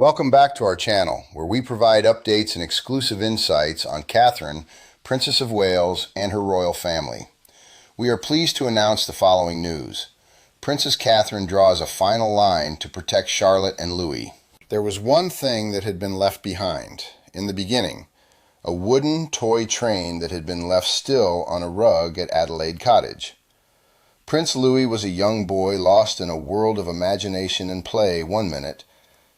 Welcome back to our channel, where we provide updates and exclusive insights on Catherine, Princess of Wales, and her royal family. We are pleased to announce the following news. Princess Catherine draws a final line to protect Charlotte and Louis. There was one thing that had been left behind. In the beginning, a wooden toy train that had been left still on a rug at Adelaide Cottage. Prince Louis was a young boy lost in a world of imagination and play one minute,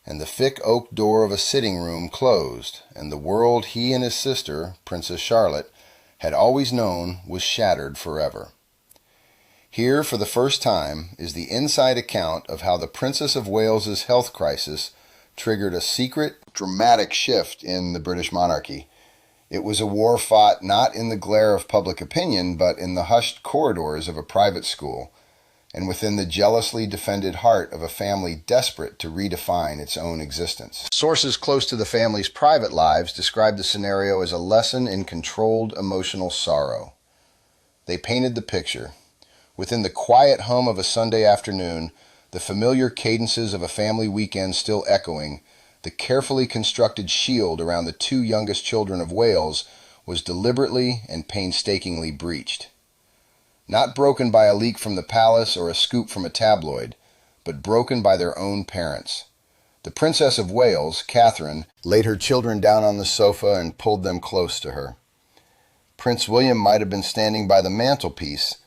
and the thick oak door of a sitting room closed, and the world he and his sister, Princess Charlotte, had always known was shattered forever. Here, for the first time, is the inside account of how the Princess of Wales's health crisis triggered a secret, dramatic shift in the British monarchy. It was a war fought not in the glare of public opinion, but in the hushed corridors of a private school, and within the jealously defended heart of a family desperate to redefine its own existence. Sources close to the family's private lives described the scenario as a lesson in controlled emotional sorrow. They painted the picture. Within the quiet hum of a Sunday afternoon, the familiar cadences of a family weekend still echoing, the carefully constructed shield around the two youngest children of Wales was deliberately and painstakingly breached. Not broken by a leak from the palace or a scoop from a tabloid, but broken by their own parents. The Princess of Wales, Catherine, laid her children down on the sofa and pulled them close to her. Prince William might have been standing by the mantelpiece,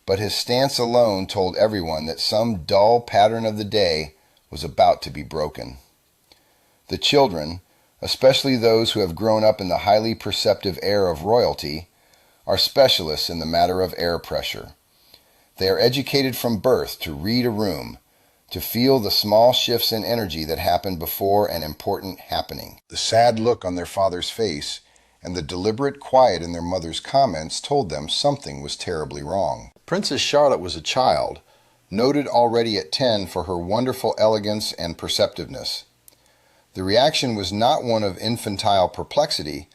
but his stance alone told everyone that some dull pattern of the day was about to be broken. The children, especially those who have grown up in the highly perceptive air of royalty, are specialists in the matter of air pressure. They are educated from birth to read a room, to feel the small shifts in energy that happen before an important happening. The sad look on their father's face and the deliberate quiet in their mother's comments told them something was terribly wrong. Princess Charlotte was a child, noted already at 10 for her wonderful elegance and perceptiveness. The reaction was not one of infantile perplexity,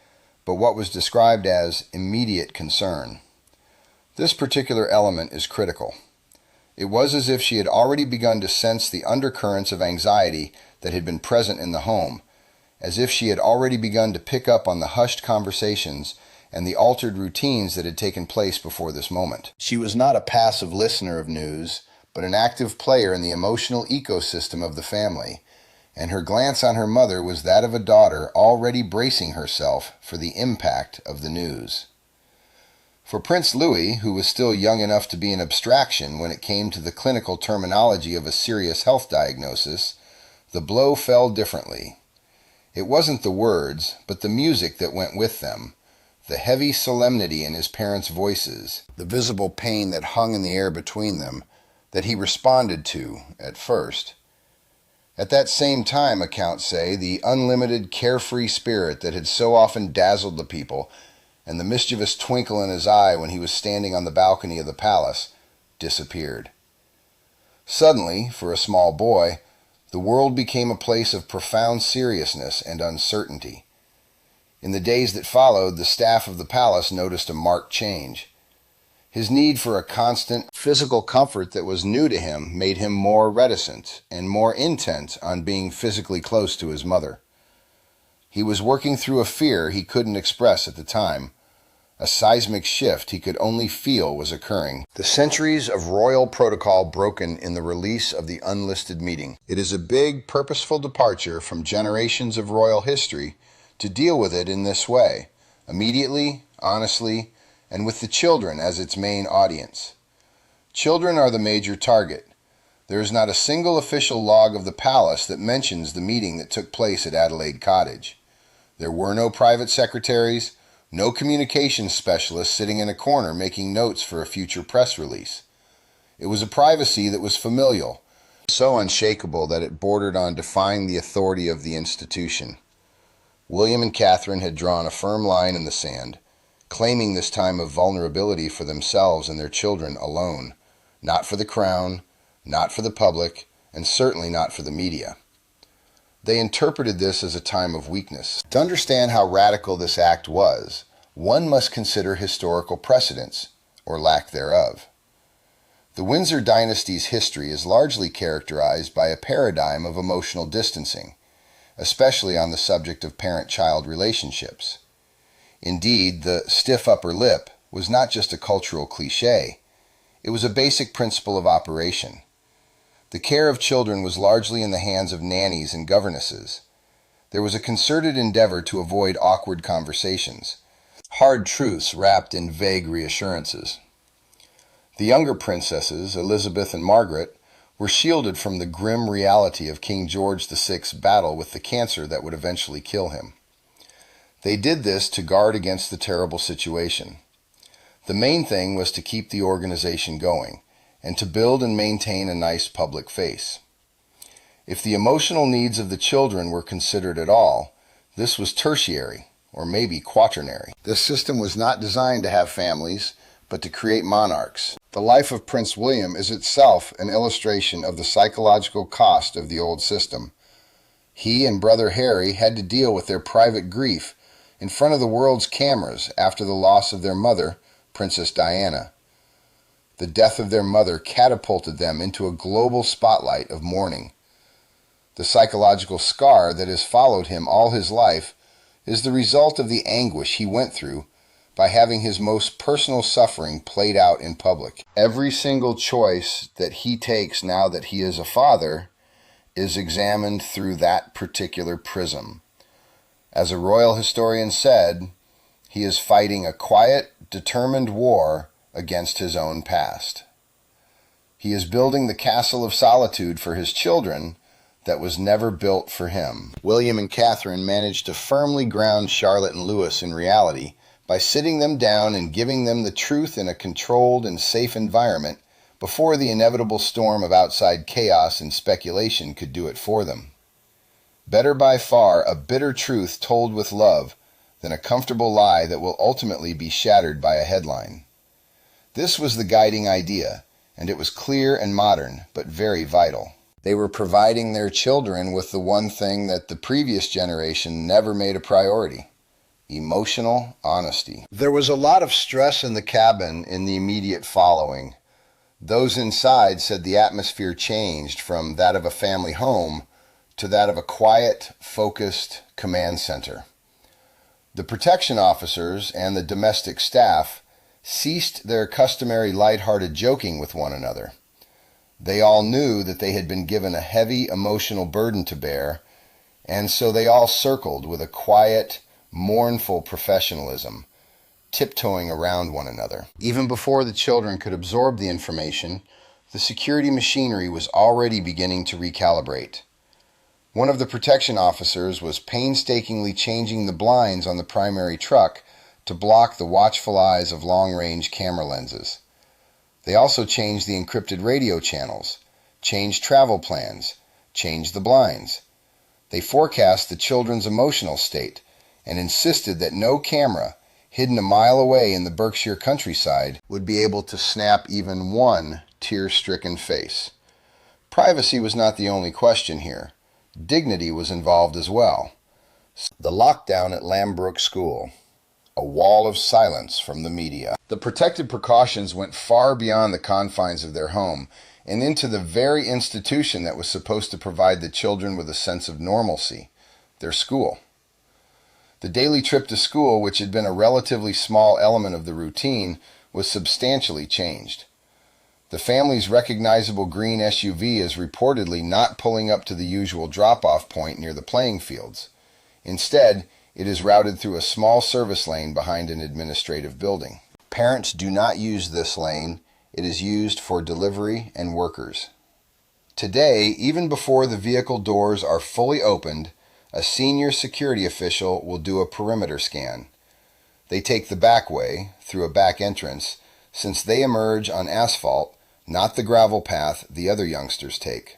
but what was described as immediate concern. This particular element is critical. It was as if she had already begun to sense the undercurrents of anxiety that had been present in the home, as if she had already begun to pick up on the hushed conversations and the altered routines that had taken place before this moment. She was not a passive listener of news, but an active player in the emotional ecosystem of the family, and her glance on her mother was that of a daughter already bracing herself for the impact of the news. For Prince Louis, who was still young enough to be an abstraction when it came to the clinical terminology of a serious health diagnosis, the blow fell differently. It wasn't the words, but the music that went with them, the heavy solemnity in his parents' voices, the visible pain that hung in the air between them, that he responded to at first. At that same time, accounts say, the unlimited, carefree spirit that had so often dazzled the people, and the mischievous twinkle in his eye when he was standing on the balcony of the palace, disappeared. Suddenly, for a small boy, the world became a place of profound seriousness and uncertainty. In the days that followed, the staff of the palace noticed a marked change. His need for a constant physical comfort that was new to him made him more reticent and more intent on being physically close to his mother. He was working through a fear he couldn't express at the time, a seismic shift he could only feel was occurring. The centuries of royal protocol broken in the release of the unlisted meeting. It is a big, purposeful departure from generations of royal history to deal with it in this way, immediately, honestly, and with the children as its main audience. Children are the major target. There is not a single official log of the palace that mentions the meeting that took place at Adelaide Cottage. There were no private secretaries, no communications specialists sitting in a corner making notes for a future press release. It was a privacy that was familial, so unshakable that it bordered on defying the authority of the institution. William and Catherine had drawn a firm line in the sand, claiming this time of vulnerability for themselves and their children alone, not for the crown, not for the public, and certainly not for the media. They interpreted this as a time of weakness. To understand how radical this act was, one must consider historical precedents, or lack thereof. The Windsor dynasty's history is largely characterized by a paradigm of emotional distancing. especially on the subject of parent-child relationships. Indeed, the stiff upper lip was not just a cultural cliché, it was a basic principle of operation. The care of children was largely in the hands of nannies and governesses. There was a concerted endeavor to avoid awkward conversations, hard truths wrapped in vague reassurances. The younger princesses, Elizabeth and Margaret, were shielded from the grim reality of King George VI's battle with the cancer that would eventually kill him. They did this to guard against the terrible situation. The main thing was to keep the organization going, and to build and maintain a nice public face. If the emotional needs of the children were considered at all, this was tertiary, or maybe quaternary. This system was not designed to have families, but to create monarchs. The life of Prince William is itself an illustration of the psychological cost of the old system. He and brother Harry had to deal with their private grief in front of the world's cameras after the loss of their mother, Princess Diana. The death of their mother catapulted them into a global spotlight of mourning. The psychological scar that has followed him all his life is the result of the anguish he went through by having his most personal suffering played out in public. Every single choice that he takes now that he is a father is examined through that particular prism. As a royal historian said, he is fighting a quiet, determined war against his own past. He is building the castle of solitude for his children that was never built for him. William and Catherine managed to firmly ground Charlotte and Louis in reality by sitting them down and giving them the truth in a controlled and safe environment before the inevitable storm of outside chaos and speculation could do it for them. Better by far a bitter truth told with love than a comfortable lie that will ultimately be shattered by a headline. This was the guiding idea, and it was clear and modern, but very vital. They were providing their children with the one thing that the previous generation never made a priority: emotional honesty. There was a lot of stress in the cabin in the immediate following. Those inside said the atmosphere changed from that of a family home to that of a quiet, focused command center. The protection officers and the domestic staff ceased their customary light-hearted joking with one another. They all knew that they had been given a heavy emotional burden to bear, and so they all circled with a quiet, mournful professionalism, tiptoeing around one another. Even before the children could absorb the information, the security machinery was already beginning to recalibrate. One of the protection officers was painstakingly changing the blinds on the primary truck to block the watchful eyes of long-range camera lenses. They also changed the encrypted radio channels, changed travel plans, changed the blinds. They forecast the children's emotional state and insisted that no camera, hidden a mile away in the Berkshire countryside, would be able to snap even one tear-stricken face. Privacy was not the only question here. Dignity was involved as well. The lockdown at Lambrook School. A wall of silence from the media. The protective precautions went far beyond the confines of their home and into the very institution that was supposed to provide the children with a sense of normalcy, their school. The daily trip to school, which had been a relatively small element of the routine, was substantially changed. The family's recognizable green SUV is reportedly not pulling up to the usual drop-off point near the playing fields. Instead, it is routed through a small service lane behind an administrative building. Parents do not use this lane. It is used for delivery and workers. Today, even before the vehicle doors are fully opened, a senior security official will do a perimeter scan. They take the back way, through a back entrance, since they emerge on asphalt, not the gravel path the other youngsters take.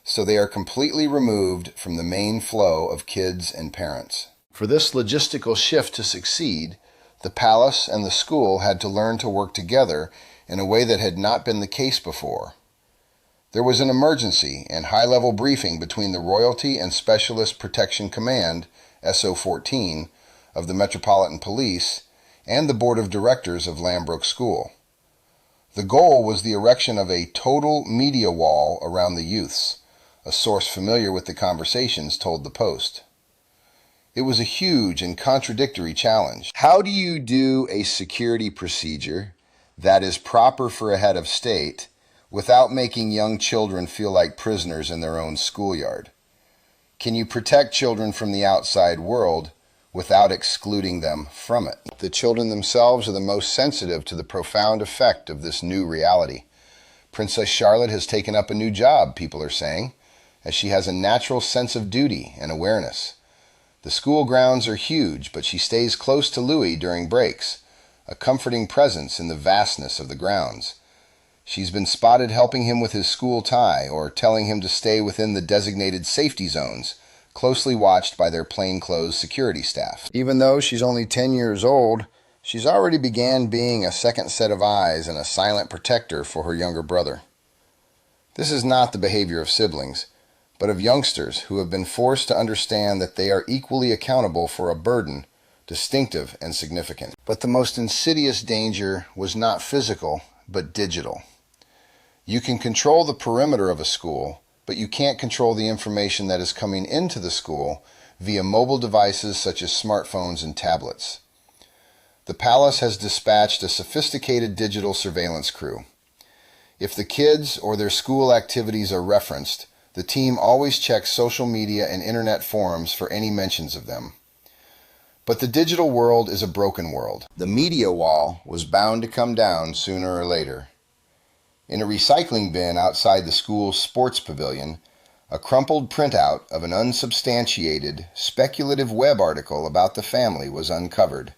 So they are completely removed from the main flow of kids and parents. For this logistical shift to succeed, the palace and the school had to learn to work together in a way that had not been the case before. There was an emergency and high-level briefing between the Royalty and Specialist Protection Command, SO-14, of the Metropolitan Police, and the Board of Directors of Lambrook School. The goal was the erection of a total media wall around the youths, a source familiar with the conversations told the Post. It was a huge and contradictory challenge. How do you do a security procedure that is proper for a head of state without making young children feel like prisoners in their own schoolyard? Can you protect children from the outside world without excluding them from it? The children themselves are the most sensitive to the profound effect of this new reality. Princess Charlotte has taken up a new job, people are saying, as she has a natural sense of duty and awareness. The school grounds are huge, but she stays close to Louis during breaks, a comforting presence in the vastness of the grounds. She's been spotted helping him with his school tie or telling him to stay within the designated safety zones, closely watched by their plainclothes security staff. Even though she's only 10 years old, she's already began being a second set of eyes and a silent protector for her younger brother. This is not the behavior of siblings, but of youngsters who have been forced to understand that they are equally accountable for a burden, distinctive and significant. But the most insidious danger was not physical, but digital. You can control the perimeter of a school, but you can't control the information that is coming into the school via mobile devices such as smartphones and tablets. The palace has dispatched a sophisticated digital surveillance crew. If the kids or their school activities are referenced, the team always checks social media and internet forums for any mentions of them. But the digital world is a broken world. The media wall was bound to come down sooner or later. In a recycling bin outside the school's sports pavilion, a crumpled printout of an unsubstantiated, speculative web article about the family was uncovered.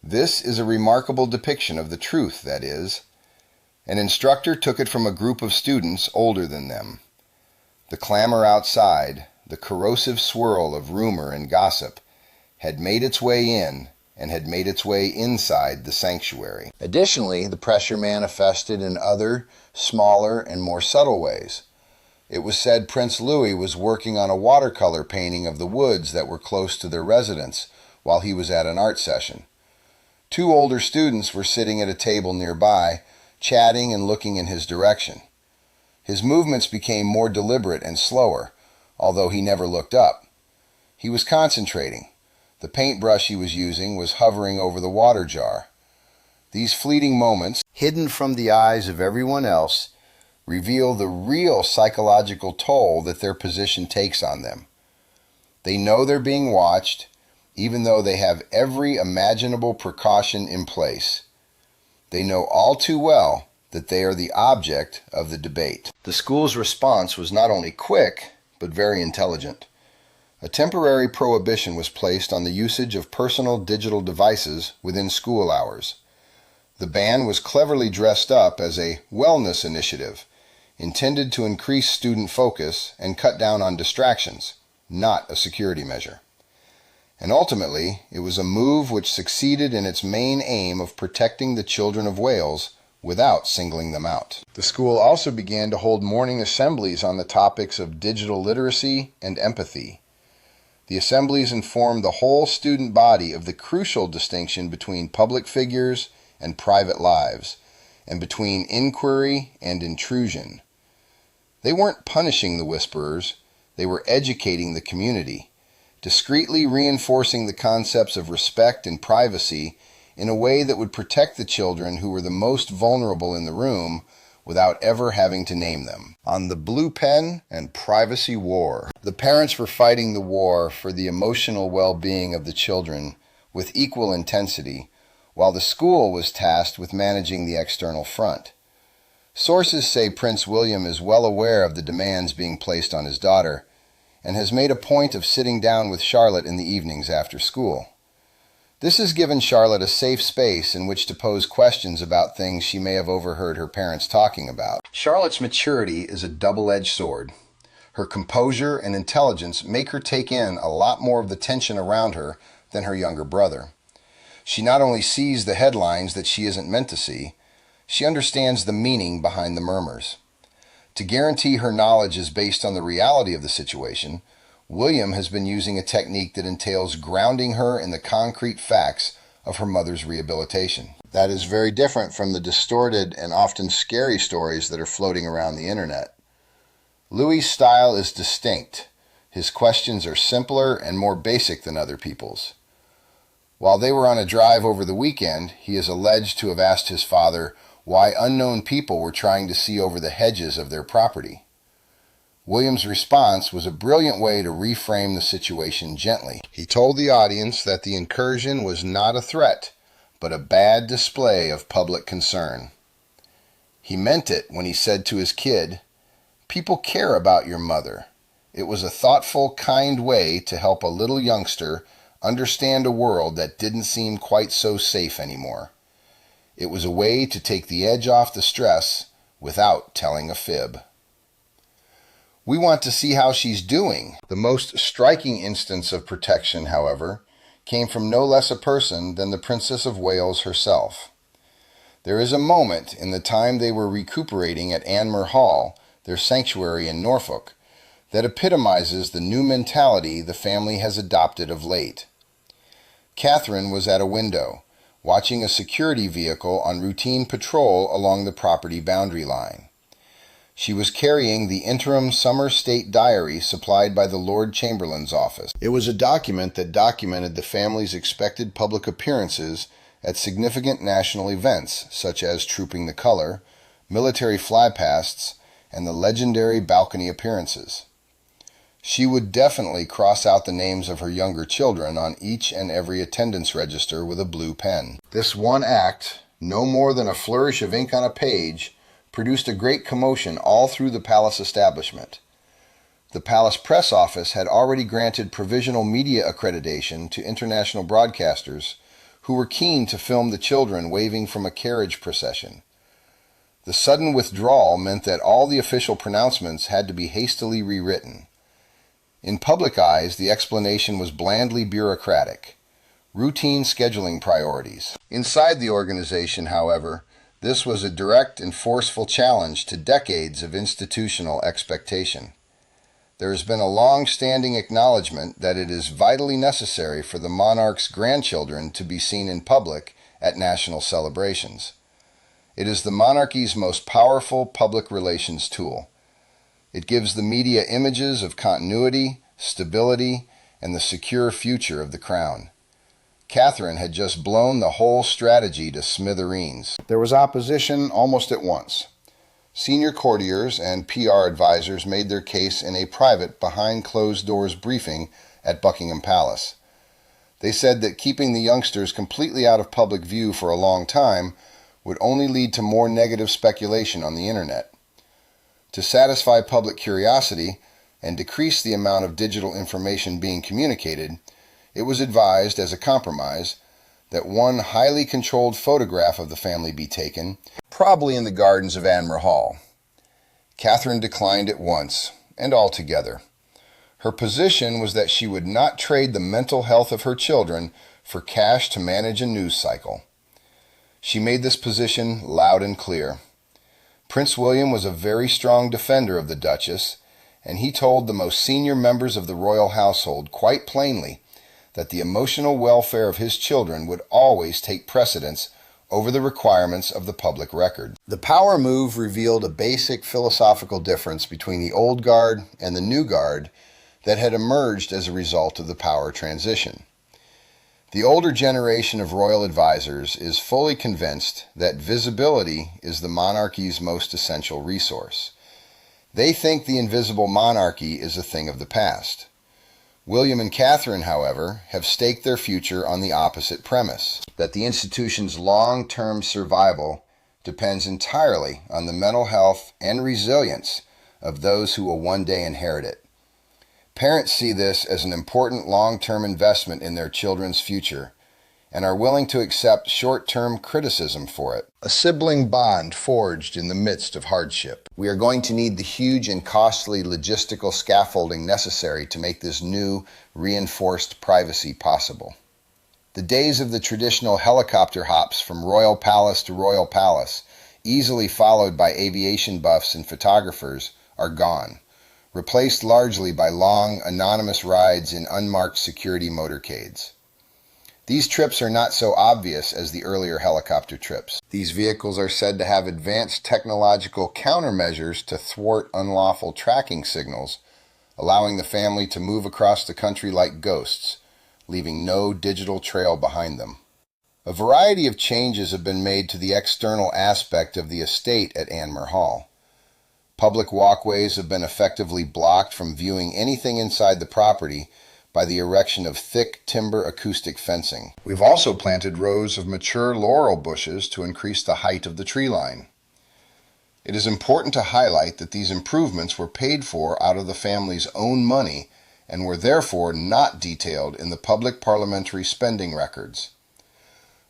This is a remarkable depiction of the truth, that is. An instructor took it from a group of students older than them. The clamor outside, the corrosive swirl of rumor and gossip, had made its way in and had made its way inside the sanctuary. Additionally, the pressure manifested in other, smaller, and more subtle ways. It was said Prince Louis was working on a watercolor painting of the woods that were close to their residence while he was at an art session. Two older students were sitting at a table nearby, chatting and looking in his direction. His movements became more deliberate and slower, although he never looked up. He was concentrating. The paintbrush he was using was hovering over the water jar. These fleeting moments, hidden from the eyes of everyone else, reveal the real psychological toll that their position takes on them. They know they're being watched, even though they have every imaginable precaution in place. They know all too well that they are the object of the debate. The school's response was not only quick, but very intelligent. A temporary prohibition was placed on the usage of personal digital devices within school hours. The ban was cleverly dressed up as a wellness initiative, intended to increase student focus and cut down on distractions, not a security measure. And ultimately, it was a move which succeeded in its main aim of protecting the children of Wales without singling them out. The school also began to hold morning assemblies on the topics of digital literacy and empathy. The assemblies informed the whole student body of the crucial distinction between public figures and private lives, and between inquiry and intrusion. They weren't punishing the whisperers, they were educating the community, discreetly reinforcing the concepts of respect and privacy in a way that would protect the children who were the most vulnerable in the room without ever having to name them. On the blue pen and privacy war. The parents were fighting the war for the emotional well-being of the children with equal intensity, while the school was tasked with managing the external front. Sources say Prince William is well aware of the demands being placed on his daughter, and has made a point of sitting down with Charlotte in the evenings after school. This has given Charlotte a safe space in which to pose questions about things she may have overheard her parents talking about. Charlotte's maturity is a double-edged sword. Her composure and intelligence make her take in a lot more of the tension around her than her younger brother. She not only sees the headlines that she isn't meant to see, she understands the meaning behind the murmurs. To guarantee her knowledge is based on the reality of the situation, William has been using a technique that entails grounding her in the concrete facts of her mother's rehabilitation. That is very different from the distorted and often scary stories that are floating around the internet. Louis's style is distinct. His questions are simpler and more basic than other people's. While they were on a drive over the weekend, he is alleged to have asked his father why unknown people were trying to see over the hedges of their property. William's response was a brilliant way to reframe the situation gently. He told the audience that the incursion was not a threat, but a bad display of public concern. He meant it when he said to his kid, "People care about your mother." It was a thoughtful, kind way to help a little youngster understand a world that didn't seem quite so safe anymore. It was a way to take the edge off the stress without telling a fib. We want to see how she's doing. The most striking instance of protection, however, came from no less a person than the Princess of Wales herself. There is a moment in the time they were recuperating at Anmer Hall, their sanctuary in Norfolk, that epitomizes the new mentality the family has adopted of late. Catherine was at a window, watching a security vehicle on routine patrol along the property boundary line. She was carrying the interim summer state diary supplied by the Lord Chamberlain's office. It was a document that documented the family's expected public appearances at significant national events, such as Trooping the Color, military flypasts, and the legendary balcony appearances. She would definitely cross out the names of her younger children on each and every attendance register with a blue pen. This one act, no more than a flourish of ink on a page, produced a great commotion all through the palace establishment. The palace press office had already granted provisional media accreditation to international broadcasters who were keen to film the children waving from a carriage procession. The sudden withdrawal meant that all the official pronouncements had to be hastily rewritten. In public eyes, the explanation was blandly bureaucratic. Routine scheduling priorities. Inside the organization, however, this was a direct and forceful challenge to decades of institutional expectation. There has been a long-standing acknowledgement that it is vitally necessary for the monarch's grandchildren to be seen in public at national celebrations. It is the monarchy's most powerful public relations tool. It gives the media images of continuity, stability, and the secure future of the crown. Catherine had just blown the whole strategy to smithereens. There was opposition almost at once. Senior courtiers and PR advisors made their case in a private, behind-closed-doors briefing at Buckingham Palace. They said that keeping the youngsters completely out of public view for a long time would only lead to more negative speculation on the internet. To satisfy public curiosity and decrease the amount of digital information being communicated, it was advised as a compromise that one highly controlled photograph of the family be taken, probably in the gardens of Anmer Hall. Catherine declined at once and altogether. Her position was that she would not trade the mental health of her children for cash to manage a news cycle. She made this position loud and clear. Prince William was a very strong defender of the Duchess, and he told the most senior members of the royal household quite plainly that the emotional welfare of his children would always take precedence over the requirements of the public record. The power move revealed a basic philosophical difference between the old guard and the new guard that had emerged as a result of the power transition. The older generation of royal advisors is fully convinced that visibility is the monarchy's most essential resource. They think the invisible monarchy is a thing of the past. William and Catherine, however, have staked their future on the opposite premise, that the institution's long-term survival depends entirely on the mental health and resilience of those who will one day inherit it. Parents see this as an important long-term investment in their children's future and are willing to accept short-term criticism for it. A sibling bond forged in the midst of hardship. We are going to need the huge and costly logistical scaffolding necessary to make this new, reinforced privacy possible. The days of the traditional helicopter hops from royal palace to royal palace, easily followed by aviation buffs and photographers, are gone, replaced largely by long, anonymous rides in unmarked security motorcades. These trips are not so obvious as the earlier helicopter trips. These vehicles are said to have advanced technological countermeasures to thwart unlawful tracking signals, allowing the family to move across the country like ghosts, leaving no digital trail behind them. A variety of changes have been made to the external aspect of the estate at Anmer Hall. Public walkways have been effectively blocked from viewing anything inside the property by the erection of thick timber acoustic fencing. We've also planted rows of mature laurel bushes to increase the height of the tree line. It is important to highlight that these improvements were paid for out of the family's own money and were therefore not detailed in the public parliamentary spending records.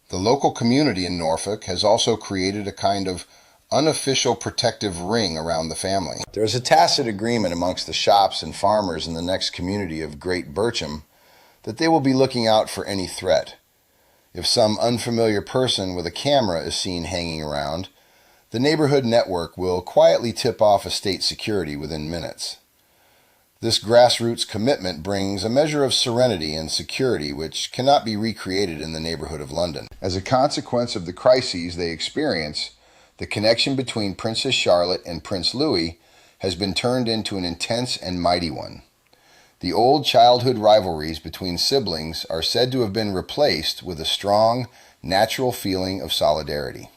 The local community in Norfolk has also created a kind of unofficial protective ring around the family. There is a tacit agreement amongst the shops and farmers in the next community of Great Bircham that they will be looking out for any threat. If some unfamiliar person with a camera is seen hanging around, the neighborhood network will quietly tip off estate security within minutes. This grassroots commitment brings a measure of serenity and security which cannot be recreated in the neighborhood of London. As a consequence of the crises they experience, the connection between Princess Charlotte and Prince Louis has been turned into an intense and mighty one. The old childhood rivalries between siblings are said to have been replaced with a strong, natural feeling of solidarity.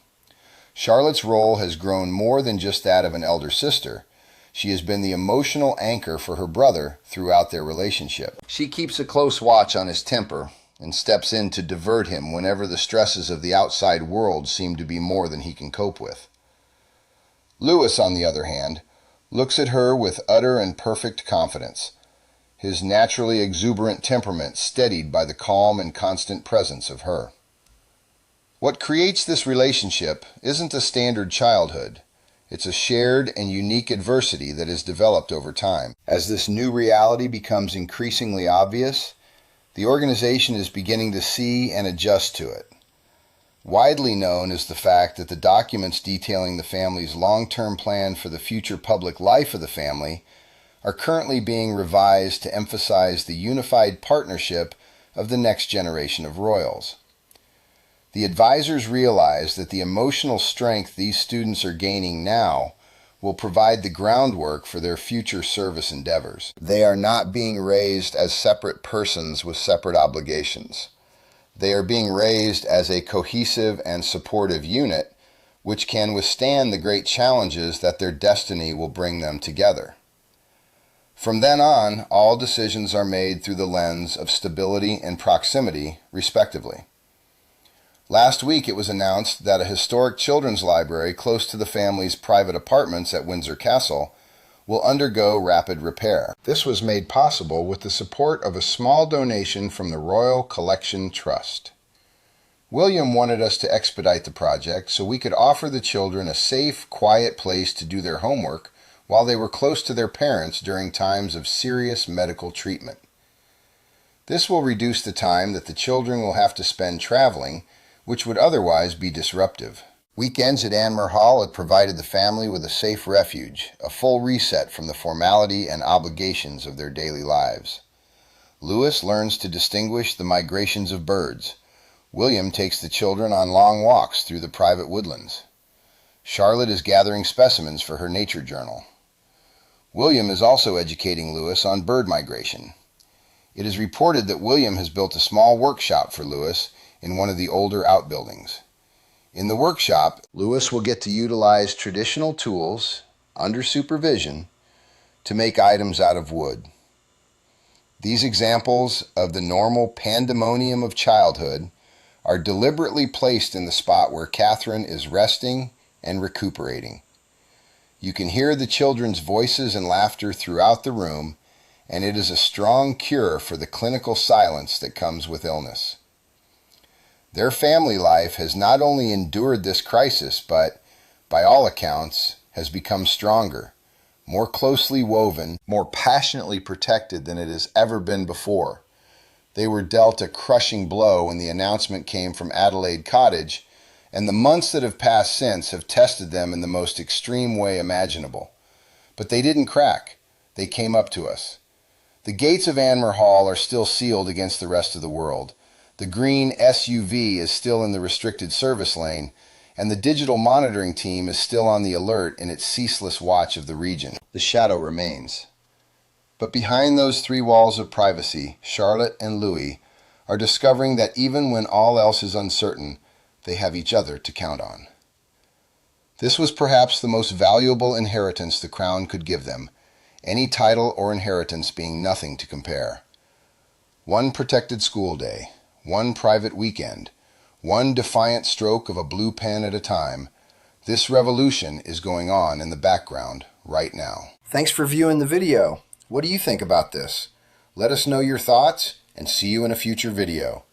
Charlotte's role has grown more than just that of an elder sister. She has been the emotional anchor for her brother throughout their relationship. She keeps a close watch on his temper and steps in to divert him whenever the stresses of the outside world seem to be more than he can cope with. Louis, on the other hand, looks at her with utter and perfect confidence, his naturally exuberant temperament steadied by the calm and constant presence of her. What creates this relationship isn't a standard childhood. It's a shared and unique adversity that is developed over time. As this new reality becomes increasingly obvious, the organization is beginning to see and adjust to it. Widely known is the fact that the documents detailing the family's long-term plan for the future public life of the family are currently being revised to emphasize the unified partnership of the next generation of royals. The advisors realize that the emotional strength these students are gaining now will provide the groundwork for their future service endeavors. They are not being raised as separate persons with separate obligations. They are being raised as a cohesive and supportive unit which can withstand the great challenges that their destiny will bring them together. From then on, all decisions are made through the lens of stability and proximity, respectively. Last week it was announced that a historic children's library close to the family's private apartments at Windsor Castle will undergo rapid repair. This was made possible with the support of a small donation from the Royal Collection Trust. William wanted us to expedite the project so we could offer the children a safe, quiet place to do their homework while they were close to their parents during times of serious medical treatment. This will reduce the time that the children will have to spend traveling, which would otherwise be disruptive. Weekends at Anmer Hall had provided the family with a safe refuge, a full reset from the formality and obligations of their daily lives. Louis learns to distinguish the migrations of birds. William takes the children on long walks through the private woodlands. Charlotte is gathering specimens for her nature journal. William is also educating Louis on bird migration. It is reported that William has built a small workshop for Louis in one of the older outbuildings. In the workshop, Louis will get to utilize traditional tools, under supervision, to make items out of wood. These examples of the normal pandemonium of childhood are deliberately placed in the spot where Catherine is resting and recuperating. You can hear the children's voices and laughter throughout the room, and it is a strong cure for the clinical silence that comes with illness. Their family life has not only endured this crisis, but, by all accounts, has become stronger, more closely woven, more passionately protected than it has ever been before. They were dealt a crushing blow when the announcement came from Adelaide Cottage, and the months that have passed since have tested them in the most extreme way imaginable. But they didn't crack. They came up to us. The gates of Anmer Hall are still sealed against the rest of the world. The green SUV is still in the restricted service lane, and the digital monitoring team is still on the alert in its ceaseless watch of the region. The shadow remains. But behind those three walls of privacy, Charlotte and Louis are discovering that even when all else is uncertain, they have each other to count on. This was perhaps the most valuable inheritance the crown could give them, any title or inheritance being nothing to compare. One protected school day, one private weekend, one defiant stroke of a blue pen at a time, this revolution is going on in the background right now. Thanks for viewing the video. What do you think about this? Let us know your thoughts and see you in a future video.